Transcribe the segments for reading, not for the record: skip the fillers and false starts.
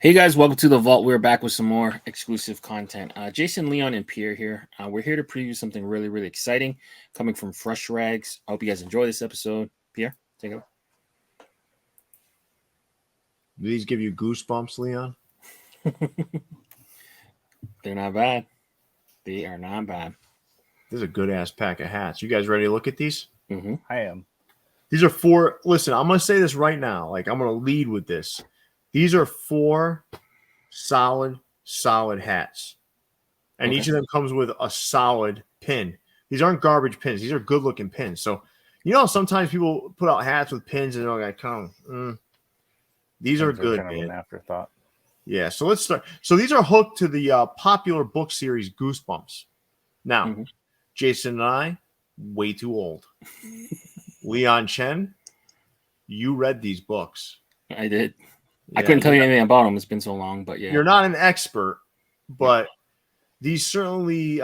Hey guys, welcome to the Vault. We're back with some more exclusive content. Jason, Leon, and Pierre here. We're here to preview something really, really exciting coming from Fresh Rags. I hope you guys enjoy this episode. Pierre, take it away. Do these give you goosebumps, Leon? They're not bad. They are not bad. This is a good-ass pack of hats. You guys ready to look at these? Mm-hmm. I am. These are four. Listen, I'm going to say this right now. I'm going to lead with this. These are four solid hats. And each of them comes with a solid pin. These aren't garbage pins. These are good-looking pins. So, sometimes people put out hats with pins and they're like, these are good, kind of an afterthought. Yeah, so let's start. So these are hooked to the popular book series Goosebumps. Now, Jason and I, way too old. Leon Chen, you read these books. I did. Yeah, I couldn't tell you anything about them. It's been so long, but yeah. You're not an expert, but these certainly,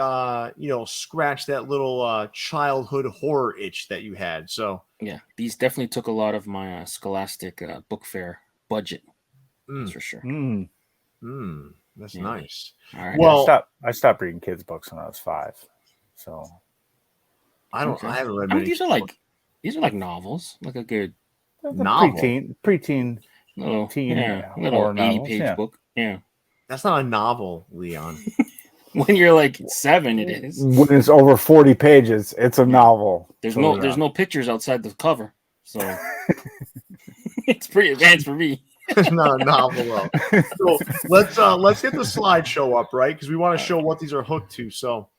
scratch that little childhood horror itch that you had. So yeah, these definitely took a lot of my Scholastic book fair budget. That's for sure. That's nice. All right. Well, I stopped reading kids' books when I was 5. So I haven't read many. These are like novels, like a good novel. Preteen little 80-page book. Yeah. That's not a novel, Leon. When you're like 7, it is. When it's over 40 pages, it's a novel. There's no pictures outside the cover, so it's pretty advanced for me. It's not a novel, though. So let's get the slideshow up, right? Because we want to show what these are hooked to. So,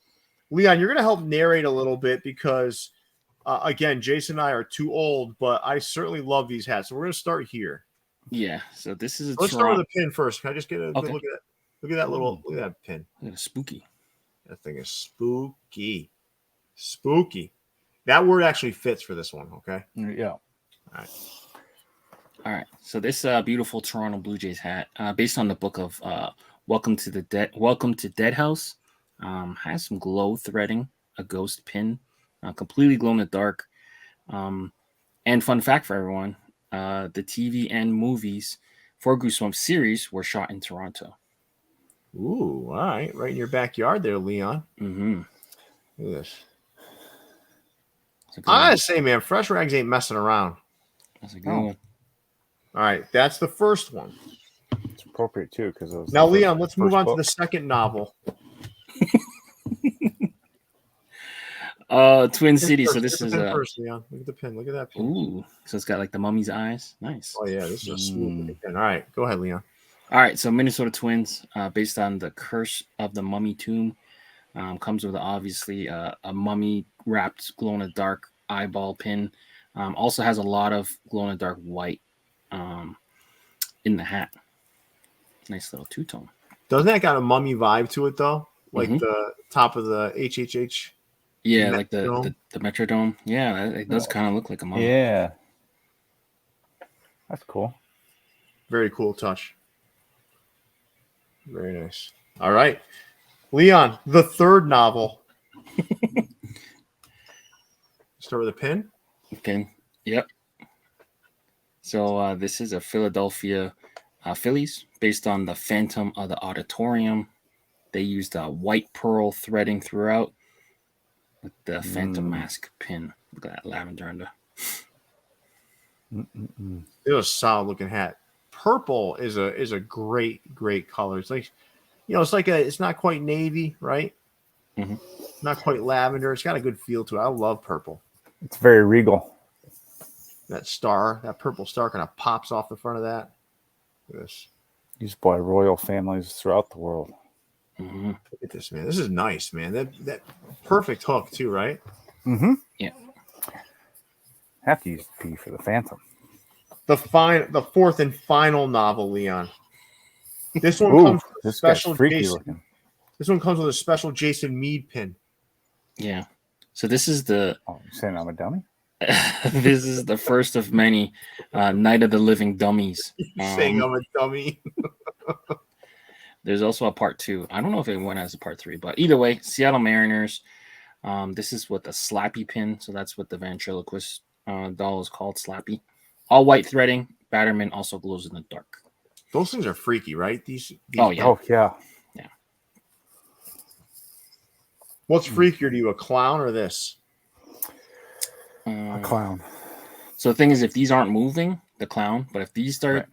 Leon, you're going to help narrate a little bit because, again, Jason and I are too old, but I certainly love these hats. So we're going to start here. Yeah. So this is. Let's start with the pin first. Can I just get a good look at that? Look at that look at that pin. Look at spooky. That thing is spooky. Spooky. That word actually fits for this one. Okay. Yeah. All right. So this beautiful Toronto Blue Jays hat, based on the book of Welcome to Dead House, has some glow threading, a ghost pin, completely glow in the dark. And fun fact for everyone, the TV and movies for Goosebumps series were shot in Toronto. Ooh, all right. Right in your backyard there, Leon. Mm-hmm. Look at this. I gotta say, man, Fresh Rags ain't messing around. That's a good one. All right, that's the first one. It's appropriate too, because now, Leon, let's move on to the second novel. Twin City. So this is first, Leon. Look at the pin. Look at that pin. Ooh, so it's got like the mummy's eyes. Nice. Oh yeah, this is a smooth pin. All right, go ahead, Leon. All right, so Minesota Twins, based on the Curse of the Mummy Tomb, comes with obviously a mummy wrapped glow in the dark eyeball pin. Also has a lot of glow in the dark white in the hat. Nice little two-tone. Doesn't that got a mummy vibe to it though? Like the top of the HHH? Yeah, like the Metrodome. Yeah, it does kind of look like a mummy. Yeah. That's cool. Very cool touch. Very nice. All right. Leon, the third novel. Start with a pin. Okay. Yep. So this is a Philadelphia Phillies based on the Phantom of the Auditorium. They used white pearl threading throughout with the Phantom mask pin. Look at that lavender under. It was a solid looking hat. Purple is a great color. It's like, it's not quite navy, right? Mm-hmm. Not quite lavender. It's got a good feel to it. I love purple. It's very regal. That purple star kind of pops off the front of that. This used by royal families throughout the world. Mm-hmm. Look at this, man. This is nice, man. That perfect hook too, right? Mm-hmm. Yeah. Have to use the P for the Phantom. The fourth and final novel, Leon. This one comes with a special Jason. This one comes with a special Jason Mead pin. Yeah. So this is the. Oh, you're saying I'm a dummy? This is the first of many Night of the Living Dummies. You're saying I'm a dummy. There's also a part 2. I don't know if anyone has a part 3, but either way, Seattle Mariners. This is with a Slappy pin. So that's what the ventriloquist doll is called, Slappy. All white threading. Batterman also glows in the dark. Those things are freaky, right? These Oh yeah. Oh yeah. What's freakier to you, a clown or this? A clown. So the thing is, if these aren't moving, the clown. But if these start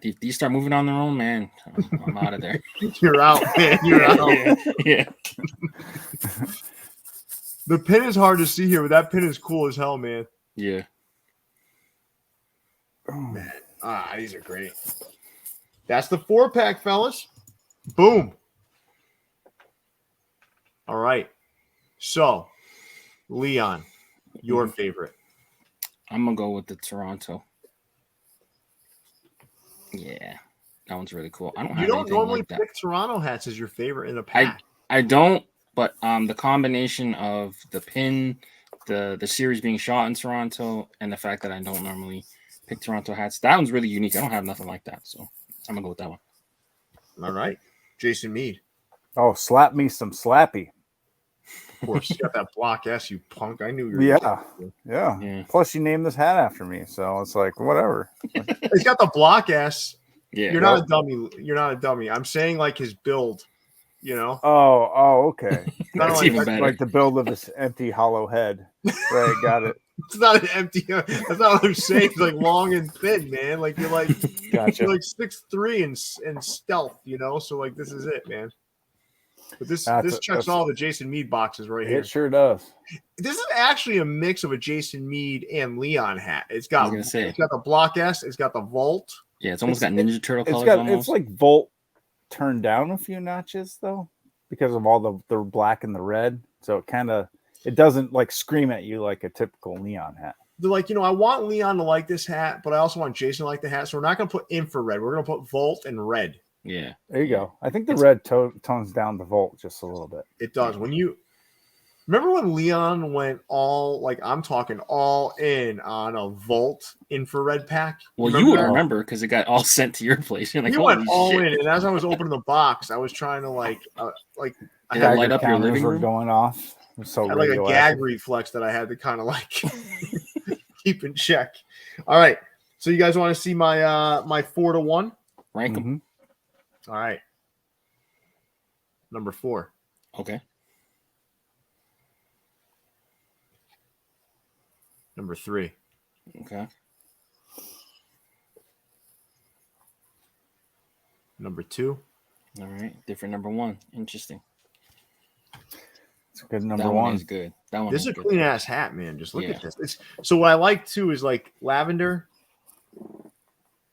moving on their own, man, I'm out of there. You're out, man. You're out. Yeah. The pin is hard to see here, but that pin is cool as hell, man. Yeah. Oh, man. These are great. That's the 4-pack, fellas. Boom. All right. So, Leon, your favorite. I'm going to go with the Toronto. Yeah. That one's really cool. I don't have anything normally like that. pick Toronto hats as your favorite in a pack. I don't, but the combination of the pin, the series being shot in Toronto, and the fact that I don't normally pick Toronto hats, that one's really unique. I don't have nothing like that, so I'm going to go with that one. All right. Jason Mead. Oh, slap me some slappy. Of course, you got that block S, you punk. I knew you were. Yeah. Plus, you named this hat after me, so it's like whatever. It's got the block S. Yeah, You're not a dummy. You're not a dummy. I'm saying like his build. You know. Oh, okay. That's even better. Like the build of this empty, hollow head. Right, got it. It's not an empty. That's not what I'm saying. It's like long and thin, man. Like you're like, gotcha. You're like 6'3" and stealth. You know. So like this is it, man. But this checks all the Jason Mead boxes right here. It sure does. This is actually a mix of a Jason Mead and Leon hat. It's got the block S. It's got the Volt. Yeah, it's almost got Ninja Turtle colors. It's like Volt turned down a few notches though, because of all the black and the red. So it doesn't like scream at you like a typical Leon hat. They're like, I want Leon to like this hat, but I also want Jason to like the hat. So we're not going to put infrared. We're going to put Volt and red. Yeah. There you go. I think the red tones down the Volt just a little bit. It does. When you remember when Leon went I'm talking all in on a Volt infrared pack. Well, you would remember because it got all sent to your place. You're like, you went all in, and as I was opening the box, I was trying to I had light up your living room going off. So I had like a gag reflex that I had to kind of keep in check. All right, so you guys want to see my 4-to-1? Rank them. Mm-hmm. All right. Number 4. Okay. Number 3. Okay. Number 2. All right. Different number 1. Interesting. It's a good number that 1. Is good. That one this is a good. clean ass hat, man. Just look at this. So what I like too is like lavender.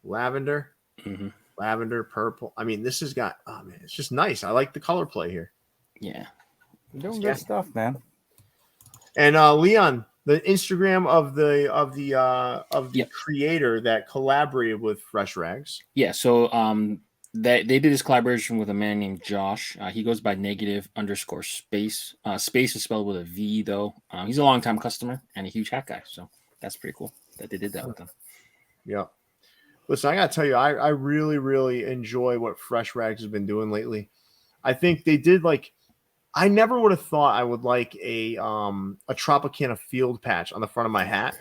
Mm-hmm. Lavender, purple. I mean, this has got man, it's just nice. I like the color play here. Yeah. You're doing good stuff, man. And Leon, the Instagram of the creator that collaborated with Fresh Rags. Yeah, so they did this collaboration with a man named Josh. He goes by _space. Space is spelled with a V though. He's a longtime customer and a huge hat guy, so that's pretty cool that they did that with him. Yeah. Listen, I gotta tell you, I really, really enjoy what Fresh Rags has been doing lately. I think they did I never would have thought I would like a Tropicana field patch on the front of my hat.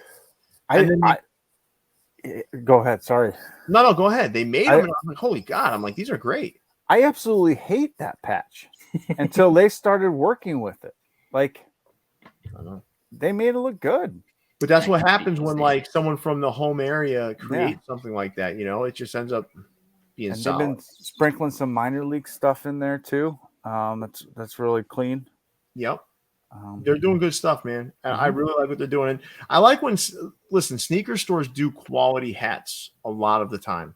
Go ahead. Sorry. No, go ahead. They made them. And I'm like, holy God. I'm like, these are great. I absolutely hate that patch until they started working with it. I know. They made it look good. But that's what happens when someone from the home area creates something like that. It just ends up being solid. They've been sprinkling some minor league stuff in there too. That's really clean. Yep. They're doing good stuff, man. I really like what they're doing. And I like when sneaker stores do quality hats a lot of the time.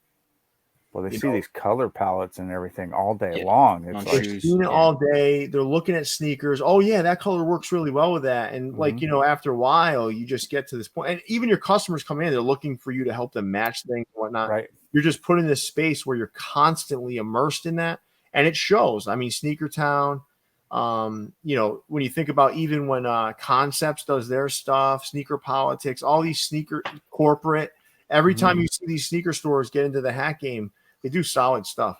Well, they see these color palettes and everything all day long. It's they're seeing it all day. They're looking at sneakers. Oh yeah, that color works really well with that. And after a while, you just get to this point. And even your customers come in, they're looking for you to help them match things and whatnot. Right. You're just put in this space where you're constantly immersed in that. And it shows. I mean, Sneaker Town, when you think about even when Concepts does their stuff, Sneaker Politics, all these sneaker corporate, every time you see these sneaker stores get into the hat game, they do solid stuff.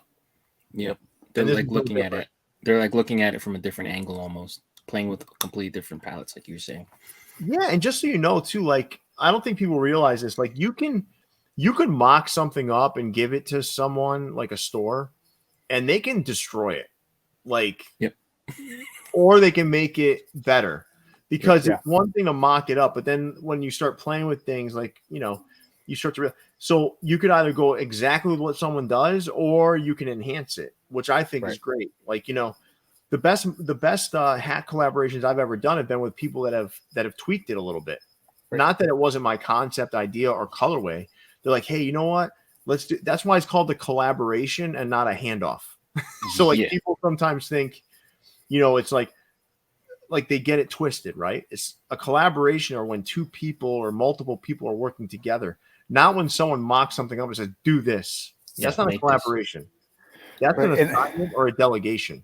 Yep. They're looking at it. They're looking at it from a different angle almost, playing with completely different palettes, like you were saying. Yeah, and just so you know, too, I don't think people realize this. You you could mock something up and give it to someone like a store, and they can destroy it. Like, Yep. Or they can make it better. Because Yeah. it's one thing to mock it up, but then when you start playing with things, like, you start to so you could either go exactly with what someone does, or you can enhance it, which I think is great. Like, the best hat collaborations I've ever done have been with people that have tweaked it a little bit. Right. Not that it wasn't my concept, idea, or colorway. They're like, hey, you know what? Let's do. That's why it's called the collaboration and not a handoff. So like people sometimes think, it's like they get it twisted, right? It's a collaboration, or when two people or multiple people are working together, not when someone mocks something up and says, do this. That's not a collaboration. That's an assignment or a delegation.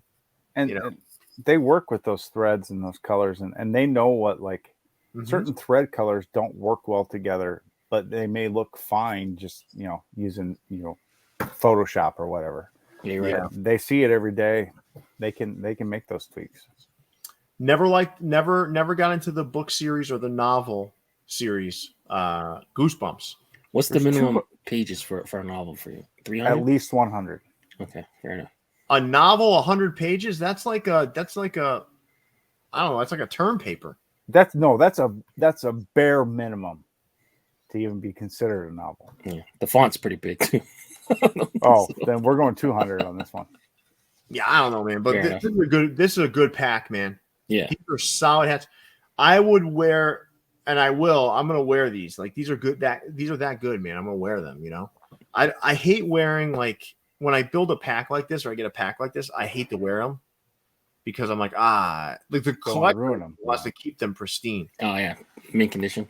And they work with those threads and those colors, and they know what, like, certain thread colors don't work well together, but they may look fine just, using, Photoshop or whatever. Yeah. They see it every day. They can make those tweaks. Never got into the book series or the novel series. Goosebumps. What's the minimum pages for a novel for you? 300? At least 100. Okay, fair enough. A novel, 100 pages. That's like a I don't know. That's like a term paper. That's a bare minimum to even be considered a novel. Yeah, the font's pretty big too. Then we're going 200 on this one. Yeah, I don't know, man. But this is a good pack, man. Yeah, these are solid hats. I would wear, and I will. I'm gonna wear these. Like, these are good. These are that good, man. I'm gonna wear them. I hate wearing, like, when I build a pack like this, or I get a pack like this, I hate to wear them because I'm like, like the collector wants to keep them pristine. Oh yeah, mint condition.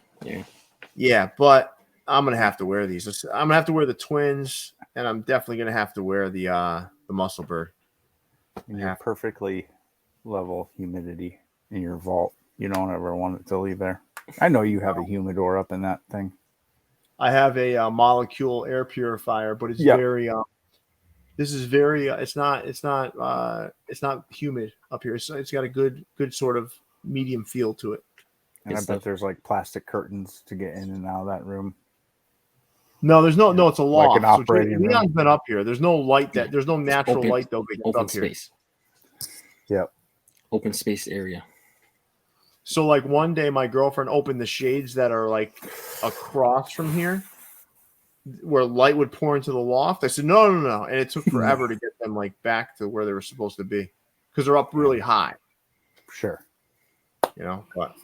Yeah, but I'm gonna have to wear these. I'm gonna have to wear the twins, and I'm definitely gonna have to wear the muscle bird. And you have perfectly level humidity in your vault. You don't ever want it to leave there. I know you have a humidor up in that thing. I have a molecule air purifier, but it's very this is very it's not humid up here. So it's got a good sort of medium feel to it. And I bet there's like plastic curtains to get in and out of that room. No, there's no. It's a loft. Like an operating room. Leon's been up here. There's no light there's no natural light that gets up space. Here. Yep. Open space area. So, like, one day my girlfriend opened the shades that are like across from here, where light would pour into the loft. I said, no, and it took forever to get them like back to where they were supposed to be because they're up really high. Sure. But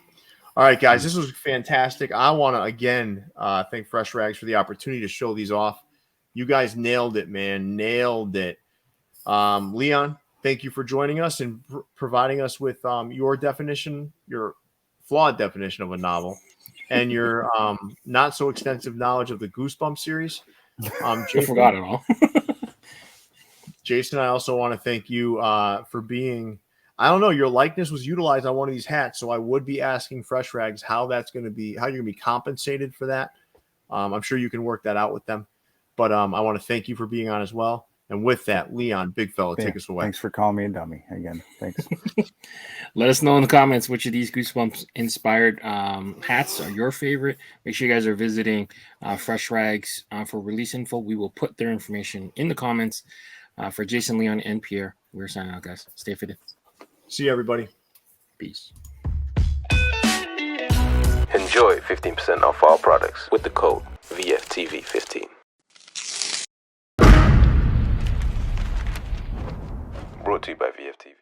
all right, guys, this was fantastic. I want to again thank Fresh Rags for the opportunity to show these off. You guys nailed it, man. Nailed it. Leon, thank you for joining us and providing us with your flawed definition of a novel and your not so extensive knowledge of the Goosebumps series. Jason, I forgot it all. Jason, I also want to thank you for being, I don't know, your likeness was utilized on one of these hats, so I would be asking Fresh Rags how you're going to be compensated for that. I'm sure you can work that out with them, but I want to thank you for being on as well. And with that, Leon, big fella, take us away. Thanks for calling me a dummy again. Thanks. Let us know in the comments which of these Goosebumps inspired hats are your favorite. Make sure you guys are visiting Fresh Rags for release info. We will put their information in the comments. For Jason, Leon, and Pierre, we're signing out, guys. Stay fitted. See you, everybody. Peace. Enjoy 15% off all products with the code VFTV15. Brought to you by VFTV.